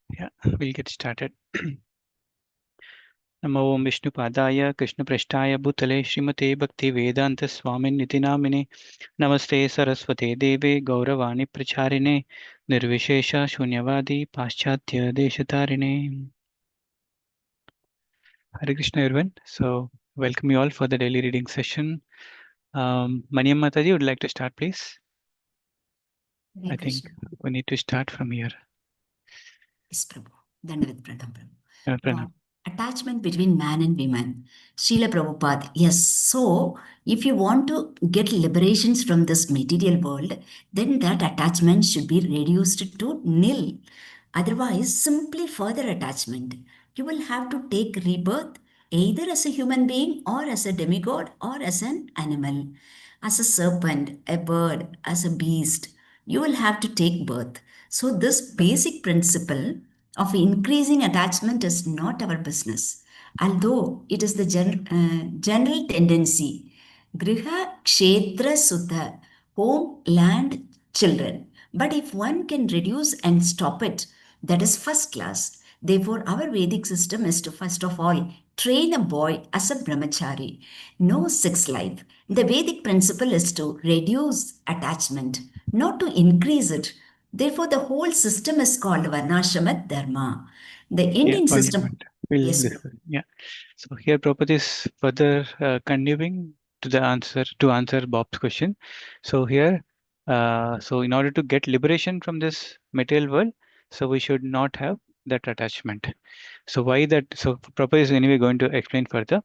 Yeah, we'll get started. Namo Om Vishnu Padaya Krishna Prasthaya Bhutale Srimate Bhakti Vedanta Swamin Niti Namine Namaste Saraswate Deve Gauravani Pracharine Nirvishesha Shunyavadi Paschatya Deshatarine. Hare Krishna everyone. So welcome you all for the daily reading session. Maniam Mataji, would like to start please? Hare I think Krishna. we need to start from here. Yes, Prabhu. Dandavat Pranam, Prabhu. Pranam. Attachment between man and woman. Srila Prabhupada. Yes, so if you want to get liberations from this material world, then that attachment should be reduced to nil. Otherwise, simply further attachment. You will have to take rebirth either as a human being or as a demigod or as an animal. As a serpent, a bird, as a beast, you will have to take birth. So, this basic principle of increasing attachment is not our business, although it is the general tendency. Griha, Kshetra, Sutta, home, land, children. But if one can reduce and stop it, that is first class. Therefore, our Vedic system is to first of all train a boy as a brahmachari, no sex life. The Vedic principle is to reduce attachment, not to increase it. Therefore, the whole system is called Varnashrama Dharma. The Indian One system, moment. We'll yes, discuss. Yeah. So here Prabhupada is further continuing to the answer to answer Bob's question. So here, so in order to get liberation from this material world, so we should not have that attachment. So why that? So Prabhupada is anyway going to explain further.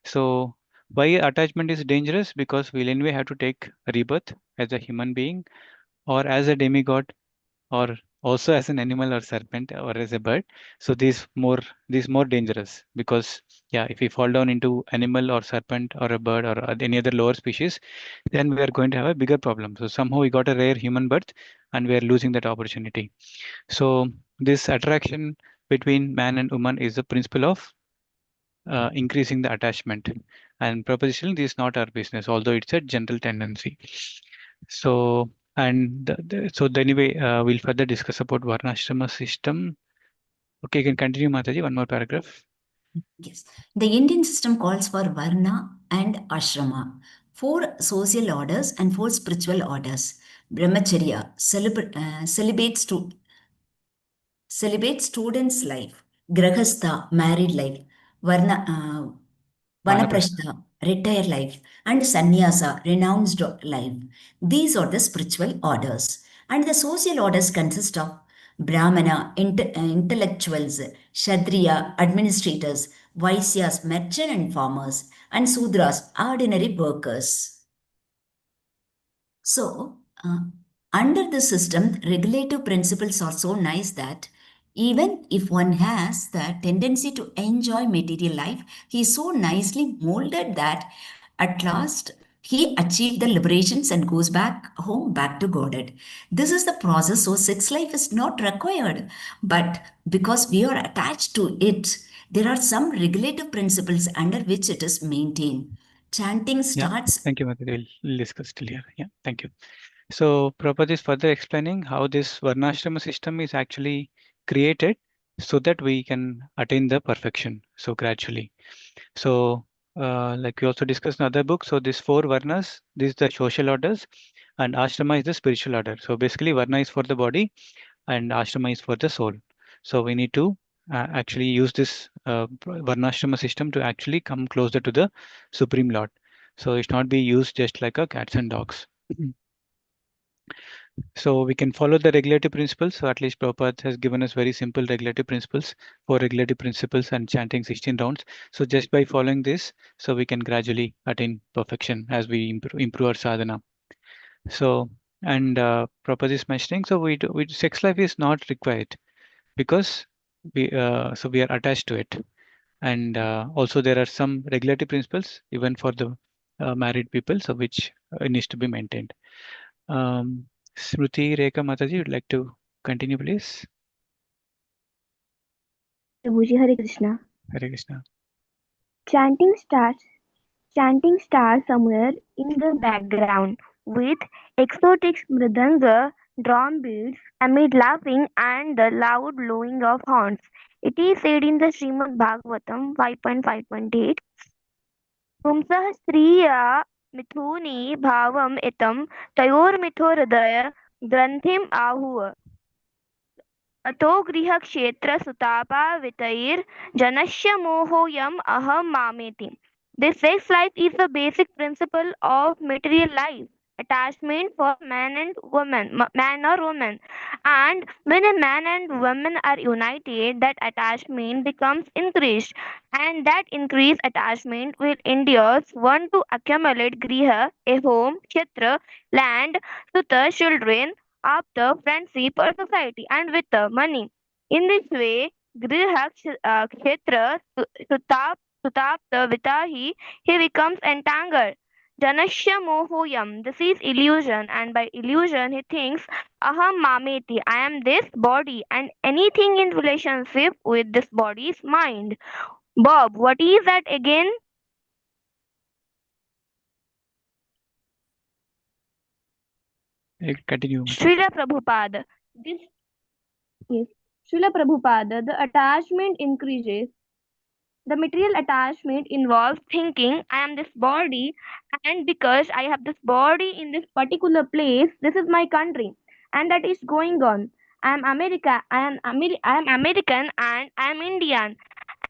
So why attachment is dangerous? Because we'll anyway have to take rebirth as a human being or as a demigod or also as an animal or serpent or as a bird. So these more dangerous because yeah, if we fall down into animal or serpent or a bird or any other lower species, then we are going to have a bigger problem. So somehow we got a rare human birth and we are losing that opportunity. So this attraction between man and woman is the principle of increasing the attachment, and propositionally this is not our business, although it's a general tendency. So and anyway, we'll further discuss about Varnashrama system. Okay, you can continue, Mataji. One more paragraph. yes. The Indian system calls for Varna and Ashrama, four social orders and four spiritual orders. Brahmacharya, celibate student's life. Grahastha, married life. Varna, Vanaprastha. Vanaprastha, retired life, and Sannyasa, renounced life. These are the spiritual orders. And the social orders consist of Brahmana, intellectuals, Kshatriya, administrators, Vaisyas, merchant and farmers, and Sudras, ordinary workers. So, under the system, regulative principles are so nice that even if one has the tendency to enjoy material life, he is so nicely molded that at last he achieved the liberations and goes back home, back to Godhead. This is the process, so sex life is not required. But because we are attached to it, there are some regulative principles under which it is maintained. Chanting Yeah, starts. thank you, Mataji. We'll discuss till here. Yeah, thank you. So Prabhupada is further explaining how this Varnashrama system is actually created so that we can attain the perfection. So gradually. So like we also discussed in other books, so these four Varnas, these are the social orders, and Ashrama is the spiritual order. So basically, Varna is for the body, and Ashrama is for the soul. So we need to actually use this Varnashrama system to actually come closer to the Supreme Lord. So it should not be used just like a cats and dogs. So we can follow the regulative principles. So at least Prabhupada has given us very simple regulative principles, four regulative principles and chanting 16 rounds. So just by following this, so we can gradually attain perfection as we improve our sadhana. So, and Prabhupada is mentioning, so sex life is not required because we are attached to it. And also there are some regulative principles even for the married people, so which needs to be maintained. Smriti Rekha Mataji, would like to continue, please? Prabhuji, Hare Krishna. Hare Krishna. Chanting starts. Chanting starts somewhere in the background with exotic mridanga drum beats amid laughing and the loud blowing of horns. It is said in the Srimad Bhagavatam 5.5.8, Pumsah Striya Mithuni Bhavam Itam Tayormitho Hridaya Granthim Ahuva. अतो गृहक्षेत्रसुतापावितैर्जनस्य मोहोऽयम् अहं मामेति. This sex life is the basic principle of material life. Attachment for man and woman, man or woman. And when a man and woman are united, that attachment becomes increased. And that increased attachment will induce one to accumulate griha, a home, kshetra, land, suta, children, after friendship or society and with money. In this way, Griha Kshetra Sutapta Vitahi, he becomes entangled. Janashya Mohoyam, this is illusion, and by illusion he thinks Aham Mameti, I am this body, and anything in relationship with this body is mind. Bob, what is that again? Continue. Srila Prabhupada. This is Srila Prabhupada, the attachment increases. The material attachment involves thinking, I am this body, and because I have this body in this particular place, this is my country, and that is going on. I am American, and I am Indian.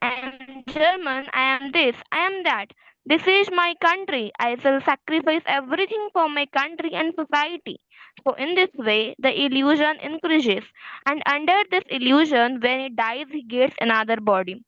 I am German. I am this. I am that. This is my country. I shall sacrifice everything for my country and society. So, in this way, the illusion increases, and under this illusion, when he dies, he gets another body.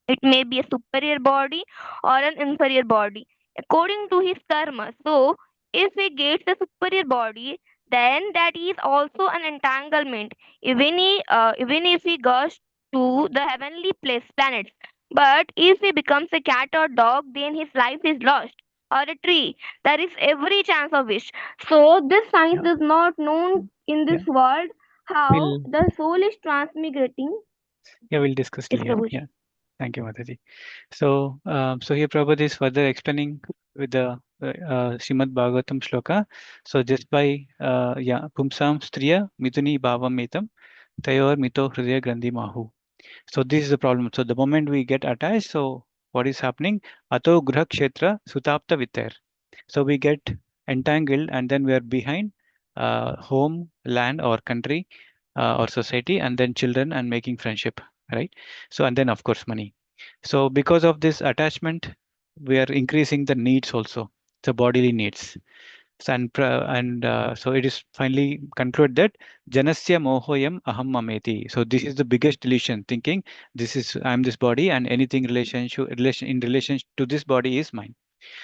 It may be a superior body or an inferior body according to his karma. So, if he gets a superior body, then that is also an entanglement. Even if he goes to the heavenly planets. But if he becomes a cat or dog, then his life is lost. Or a tree, there is every chance of wish. So, this science Yeah. is not known in Yeah. this world how We'll the soul is transmigrating. we'll discuss Yes, later. Prabhu. Yeah. Thank you, Mataji. So here Prabhupada is further explaining with the Srimad Bhagavatam shloka. So just by Pumsam Striya Mithuni Bhavam Metam Tayor Mito Hridaya Grandhi Mahu. So this is the problem. So the moment we get attached, so what is happening? Ato Gruha Kshetra Sutapta Vitter. So we get entangled and then we are behind home, land or country or society and then children and making friendship, right? So and then of course money. So because of this attachment, we are increasing the needs also, the bodily needs. So so it is finally concluded that Janasya Mohoyam Aham Mameti. So this is the biggest delusion, thinking this is I'm this body and anything in relation to this body is mine.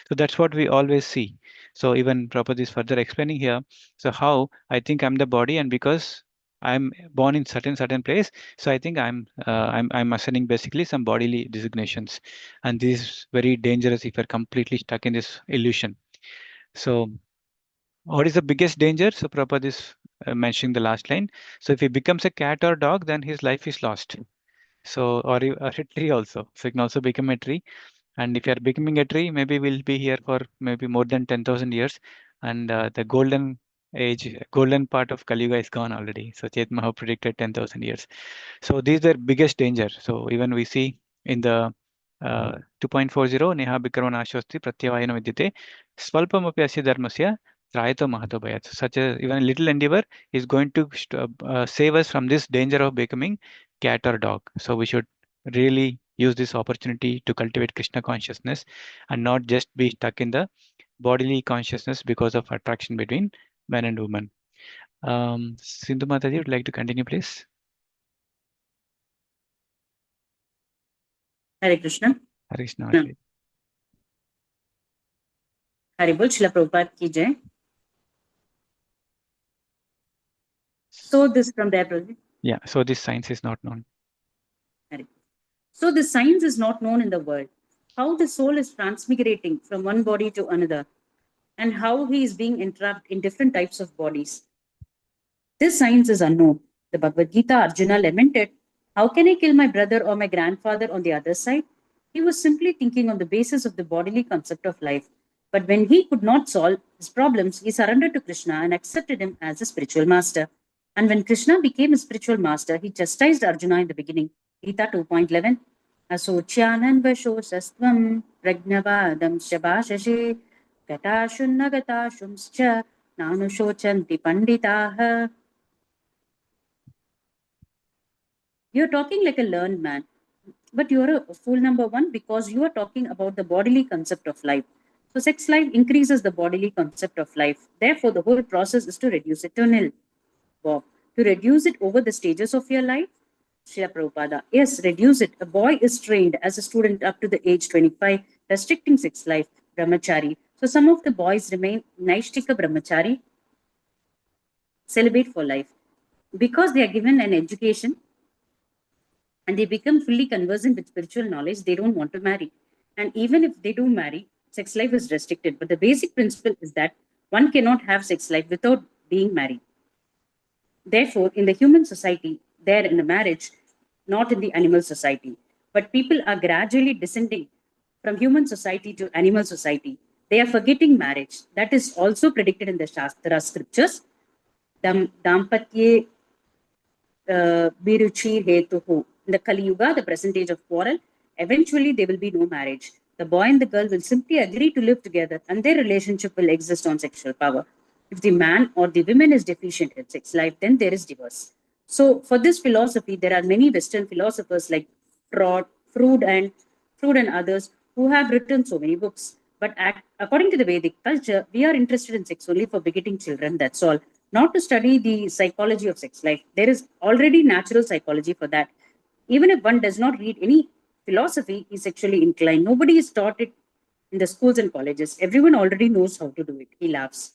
So that's what we always see. So even Prabhupada is further explaining here. So how I think I'm the body, and because I'm born in certain place, so I think I'm assigning basically some bodily designations, and this is very dangerous if you're completely stuck in this illusion. So what is the biggest danger? So Prabhupada is mentioning the last line. So if he becomes a cat or dog, then his life is lost. So or a tree also. So it can also become a tree. And if you are becoming a tree, maybe we'll be here for maybe more than 10,000 years. And the golden part of Kali Yuga is gone already. So Chet Maha predicted 10,000 years. So these are biggest danger. So even we see in the 2.40, Neha Bikramana Ashwasti Pratyavayana Vidyate, Swalpamapi Asya Dharmasya, Trayato Mahato Bhayat. Such a even a little endeavor is going to save us from this danger of becoming cat or dog. So we should really use this opportunity to cultivate Krishna consciousness and not just be stuck in the bodily consciousness because of attraction between man and woman. Sindhu Mataji, would like to continue, please? Hare Krishna. Hare Krishna. Mataji. Hare Bol, Srila Prabhupada ki jai. So this from there, Prabhupada. Yeah, so this science is not known. So the science is not known in the world. How the soul is transmigrating from one body to another, and how he is being entrapped in different types of bodies. This science is unknown. The Bhagavad Gita, Arjuna lamented, how can I kill my brother or my grandfather on the other side? He was simply thinking on the basis of the bodily concept of life. But when he could not solve his problems, he surrendered to Krishna and accepted him as a spiritual master. And when Krishna became a spiritual master, he chastised Arjuna in the beginning. Gita 2.11. Asocyanan vashosastvam pragnavadam shabashashe gatashunnagatashumscha nanushocanti panditaha. You're talking like a learned man, but you're a fool, number one, because you are talking about the bodily concept of life. So, sex life increases the bodily concept of life. Therefore, the whole process is to reduce it to nil. Bob, to reduce it over the stages of your life? Srila Prabhupada, yes, reduce it. A boy is trained as a student up to the age 25, restricting sex life, brahmachari. So, some of the boys remain Naishtika brahmachari, celibate for life. Because they are given an education and they become fully conversant with spiritual knowledge, they don't want to marry. And even if they do marry, sex life is restricted. But the basic principle is that one cannot have sex life without being married. Therefore, in the human society, they're in a marriage, not in the animal society. But people are gradually descending from human society to animal society. They are forgetting marriage. That is also predicted in the Shastra scriptures. Dampatye Biruchi Hetuhu. In the Kali Yuga, the present age of quarrel, eventually there will be no marriage. The boy and the girl will simply agree to live together and their relationship will exist on sexual power. If the man or the woman is deficient in sex life, then there is divorce. So, for this philosophy, there are many Western philosophers like Freud and others who have written so many books. But according to the Vedic culture, we are interested in sex only for begetting children. That's all. Not to study the psychology of sex life. There is already natural psychology for that. Even if one does not read any philosophy, is sexually inclined. Nobody is taught it in the schools and colleges. Everyone already knows how to do it. He laughs.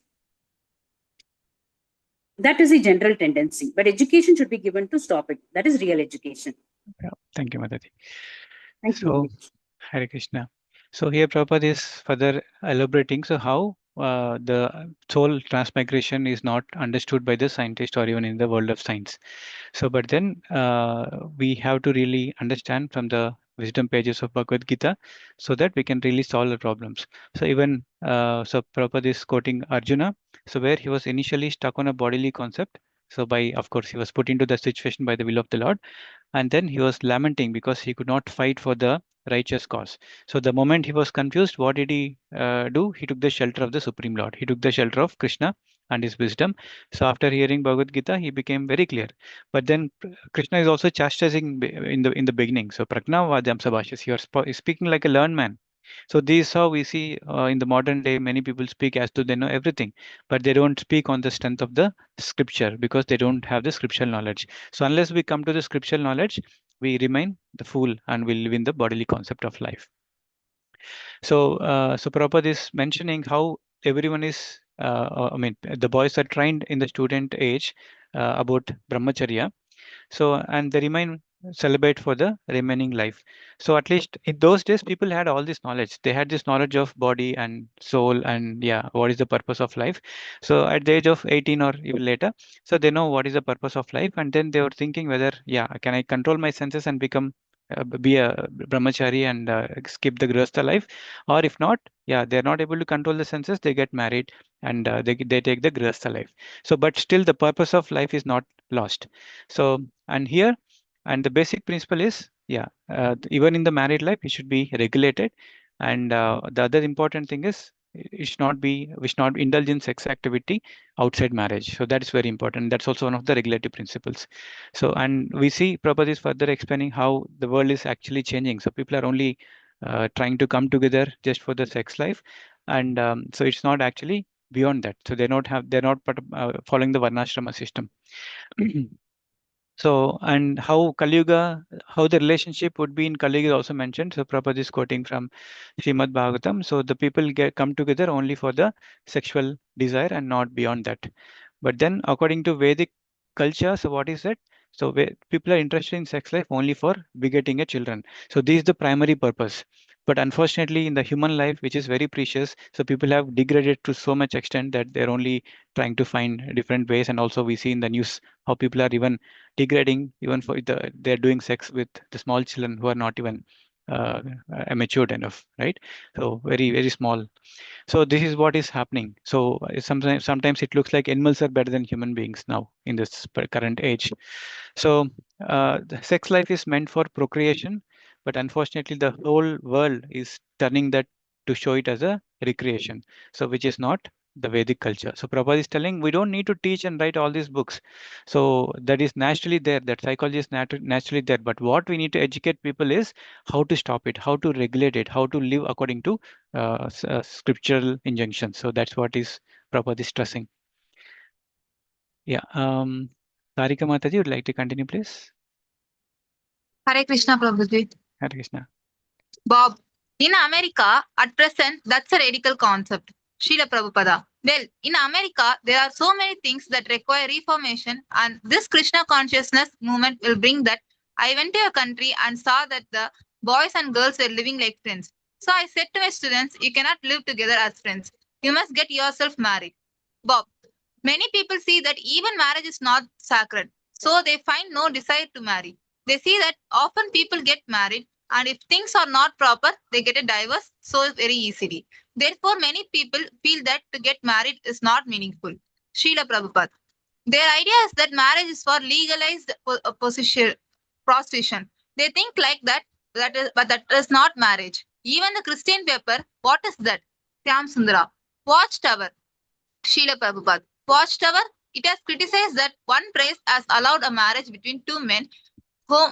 That is a general tendency, but education should be given to stop it. That is real education. Yeah, thank you, Madhuri. Thank So, you. Hare Krishna. So here Prabhupada is further elaborating. So how the soul transmigration is not understood by the scientist or even in the world of science. So, but then we have to really understand from the wisdom pages of Bhagavad Gita so that we can really solve the problems. So even so Prabhupada is quoting Arjuna. So where he was initially stuck on a bodily concept. So by, of course, he was put into the situation by the will of the Lord, and then he was lamenting because he could not fight for the righteous cause. So the moment he was confused, what did he do? He took the shelter of the Supreme Lord. He took the shelter of Krishna and his wisdom. So after hearing Bhagavad Gita, he became very clear. But then Krishna is also chastising in the beginning. So Pragna Vadyam Sabhashis, you are speaking like a learned man. So this is how we see in the modern day, many people speak as though they know everything, but they don't speak on the strength of the scripture because they don't have the scriptural knowledge. So unless we come to the scriptural knowledge, we remain the fool and we live in the bodily concept of life. So Prabhupada is mentioning how everyone is, I mean, the boys are trained in the student age about brahmacharya. So, and they remain celibate for the remaining life. So at least in those days, people had all this knowledge. They had this knowledge of body and soul and yeah, what is the purpose of life. So at the age of 18 or even later, so they know what is the purpose of life. And then they were thinking whether, yeah, can I control my senses and become be a brahmachari and skip the grihastha life, or if not, yeah, they're not able to control the senses, they get married and they take the grihastha life. So but still the purpose of life is not lost. So and here, and the basic principle is, yeah, even in the married life, it should be regulated. And the other important thing is, we should not indulge in sex activity outside marriage. So that is very important. That's also one of the regulative principles. So, and we see Prabhupada is further explaining how the world is actually changing. So people are only trying to come together just for the sex life, and so it's not actually beyond that. So they're not following the varnashrama system. So, and how Kali Yuga, how the relationship would be in Kali Yuga is also mentioned. So, Prabhupada is quoting from Srimad Bhagavatam. So, the people come together only for the sexual desire and not beyond that. But then, according to Vedic culture, so what is that? So, people are interested in sex life only for begetting a children. So, this is the primary purpose. But unfortunately, in the human life, which is very precious, so people have degraded to so much extent that they're only trying to find different ways. And also, we see in the news how people are even degrading, even for they're doing sex with the small children who are not even matured enough, right? So very, very small. So this is what is happening. So sometimes it looks like animals are better than human beings now in this current age. So the sex life is meant for procreation, but unfortunately, the whole world is turning that to show it as a recreation. So which is not the Vedic culture. So Prabhupada is telling we don't need to teach and write all these books. So that is naturally there. That psychology is naturally there. But what we need to educate people is how to stop it, how to regulate it, how to live according to scriptural injunctions. So that's what is Prabhupada is stressing. Yeah. Sarika Mataji, would like to continue, please? Hare Krishna, Prabhuji. Hare Krishna. Bob, in America, at present, that's a radical concept. Srila Prabhupada. Well, in America, there are so many things that require reformation, and this Krishna consciousness movement will bring that. I went to a country and saw that the boys and girls were living like friends. So I said to my students, you cannot live together as friends. You must get yourself married. Bob, many people see that even marriage is not sacred, so they find no desire to marry. They see that often people get married, and if things are not proper, they get a divorce so very easily. Therefore, many people feel that to get married is not meaningful. Srila Prabhupada. Their idea is that marriage is for legalized prostitution. They think like but that is not marriage. Even the Christian paper, what is that? Syam Sundara. Watchtower. Srila Prabhupada. Watchtower, it has criticized that one press has allowed a marriage between two men,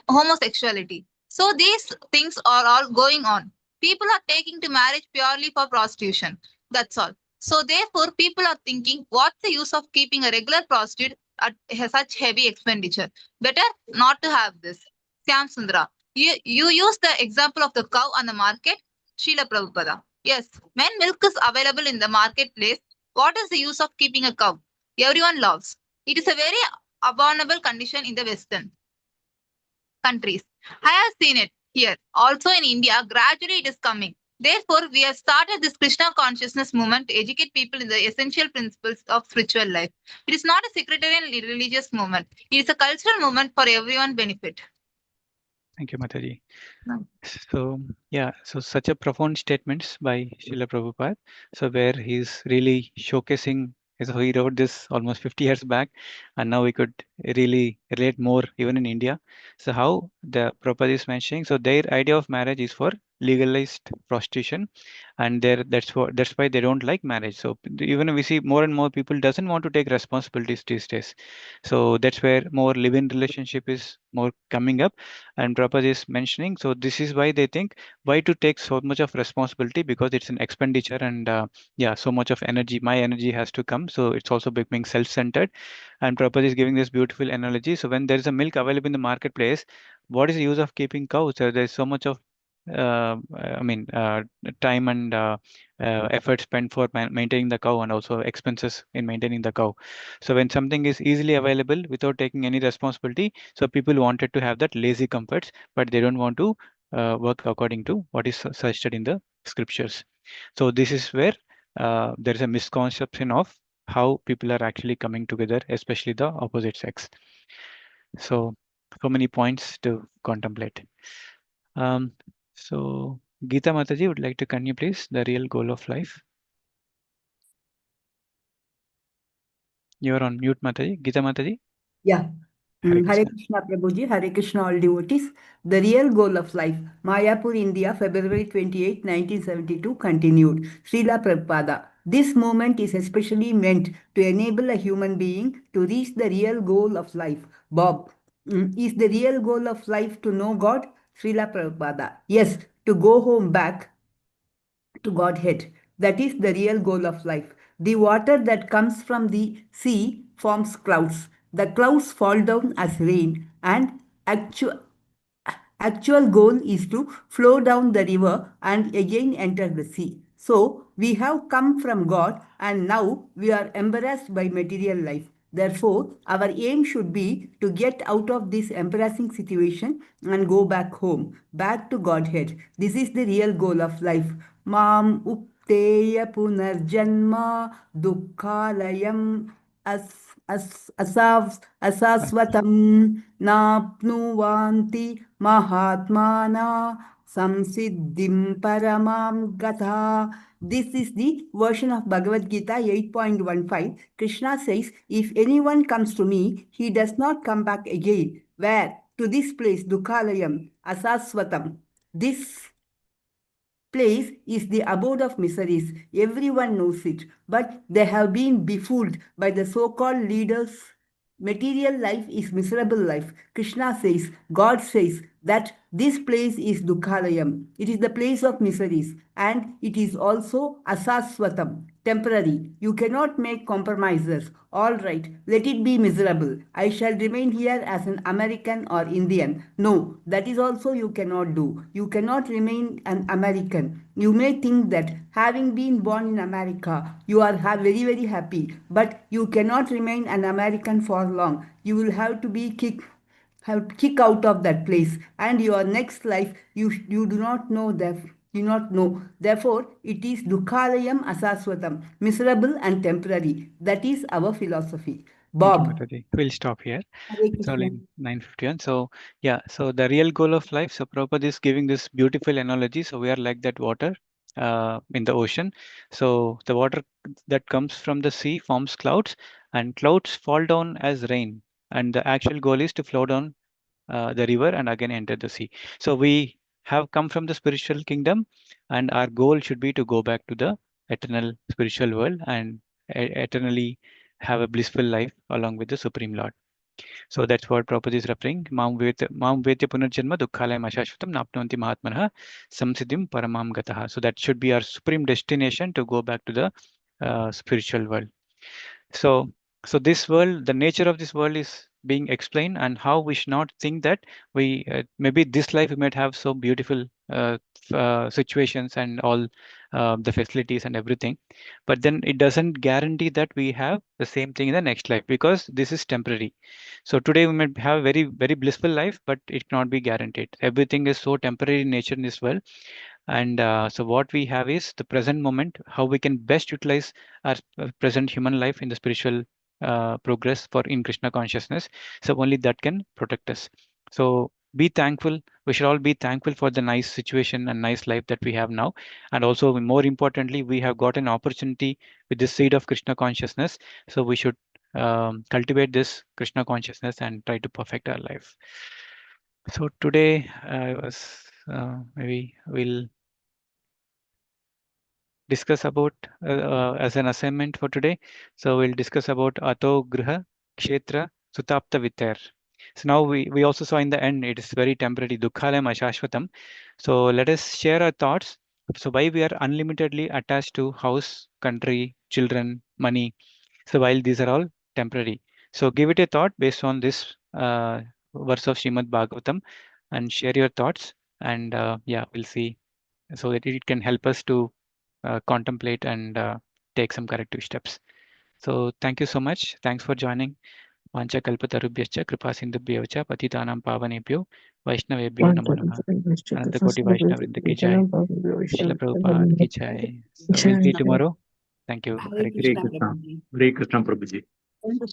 homosexuality. So these things are all going on. People are taking to marriage purely for prostitution. That's all. So therefore, people are thinking, what's the use of keeping a regular prostitute at such heavy expenditure? Better not to have this. Syam Sundara, you use the example of the cow on the market. Srila Prabhupada. Yes, when milk is available in the marketplace, what is the use of keeping a cow? Everyone loves. It is a very abominable condition in the Western countries. I have seen it here. Also in India, gradually it is coming. Therefore, we have started this Krishna consciousness movement to educate people in the essential principles of spiritual life. It is not a sectarian religious movement. It is a cultural movement for everyone's benefit. Thank you, Mataji. No. So yeah, so such a profound statements by Srila Prabhupada. So where he's really showcasing, so he wrote this almost 50 years back, and now we could really relate more even in India. So how the Prabhupada is mentioning, so their idea of marriage is for legalized prostitution, and there that's why they don't like marriage. So even we see more and more people doesn't want to take responsibilities these days. So that's where more live-in relationship is more coming up, and Prabhupada is mentioning. So this is why they think why to take so much of responsibility, because it's an expenditure, and yeah, so much of energy, my energy has to come. So it's also becoming self-centered. And Prabhupada is giving this beautiful analogy. So when there is a milk available in the marketplace, what is the use of keeping cows? So there's so much of I mean, time and effort spent for maintaining the cow, and also expenses in maintaining the cow. So when something is easily available without taking any responsibility, so people wanted to have that lazy comforts, but they don't want to work according to what is suggested in the scriptures. So this is where there is a misconception of how people are actually coming together, especially the opposite sex. So many points to contemplate. So Geeta Mataji would like to continue, please. The real goal of life. You're on mute, Mataji. Geeta Mataji. Yeah. Hare Hare Krishna. Krishna Prabhuji, Hare Krishna all devotees. The real goal of life. Mayapur, India, February 28, 1972, continued. Srila Prabhupada. This movement is especially meant to enable a human being to reach the real goal of life. Bob, is the real goal of life to know God? Srila Prabhupada. Yes, to go home back to Godhead. That is the real goal of life. The water that comes from the sea forms clouds. The clouds fall down as rain, and actual goal is to flow down the river and again enter the sea. So we have come from God, and now we are embarrassed by material life. Therefore, our aim should be to get out of this embarrassing situation and go back home, back to Godhead. This is the real goal of life. Mam upteya punarjanma dukkhalayam asasvatam napnuvanti mahatmana samsiddhim paramam gatha. This is the version of Bhagavad Gita 8.15. Krishna says, if anyone comes to me, he does not come back again. Where? To this place, Dukhalayam, Asasvatam. This place is the abode of miseries. Everyone knows it, but they have been befooled by the so-called leaders. Material life is miserable life. Krishna says, God says that this place is Dukhalayam. It is the place of miseries, and it is also Asaswatam, temporary. You cannot make compromises. All right, let it be miserable. I shall remain here as an American or Indian. No, that is also you cannot do. You cannot remain an American. You may think that having been born in America, you are very, very happy, but you cannot remain an American for long. You will have to be kicked out of that place, and your next life you do not know that. Do not know. Therefore, it is Dukhalayam Asaswatam, miserable and temporary. That is our philosophy. Thank you, Bob. Mataji. We'll stop here. Hare It's all Krishna. in 9:51. So yeah, so the real goal of life. So Prabhupada is giving this beautiful analogy. So we are like that water in the ocean. So the water that comes from the sea forms clouds, and clouds fall down as rain. And the actual goal is to flow down the river and again enter the sea. So we have come from the spiritual kingdom, and our goal should be to go back to the eternal spiritual world and eternally have a blissful life along with the Supreme Lord. So that's what Prabhupada is referring. Mam vetya punarjanma dukkhalayam ashashvatam napnanti mahatmanah samsiddhim paramam gataha. So that should be our supreme destination to go back to the spiritual world. So this world, the nature of this world is being explained, and how we should not think that we maybe this life we might have so beautiful situations and all the facilities and everything, but then it doesn't guarantee that we have the same thing in the next life, because this is temporary. So today we might have a very, very blissful life, but it cannot be guaranteed. Everything is so temporary in nature in this world. And so what we have is the present moment, how we can best utilize our present human life in the spiritual progress for in Krishna consciousness. So only that can protect us. So be thankful. We should all be thankful for the nice situation and nice life that we have now. And also, more importantly, we have got an opportunity with the seed of Krishna consciousness. So we should cultivate this Krishna consciousness and try to perfect our life. So today I was maybe we'll discuss about as an assignment for today. So we'll discuss about Ato Griha Kshetra Sutapta Vitar. So now we also saw in the end it is very temporary, Dukkhalayam Ashashvatam. So let us share our thoughts. So why we are unlimitedly attached to house, country, children, money. So while these are all temporary. So give it a thought based on this verse of Srimad Bhagavatam and share your thoughts. And yeah, we'll see so that it can help us to contemplate and take some corrective steps. So thank you so much. Thanks for joining. Vancha kalpatarubhyascha kripa sindhubhyo cha patitanam pavanebhyo vaishnavebhyo namo namah. Ananta Koti Vaishnav Vrinda ki jai. Srila Prabhupada ki jai. So we'll see you tomorrow. Thank you. Hare Hare Krishna. Krishna. Hare Krishna Prabhuji.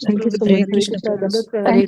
Thank you so Hare much. Krishna. Hare Krishna. Hare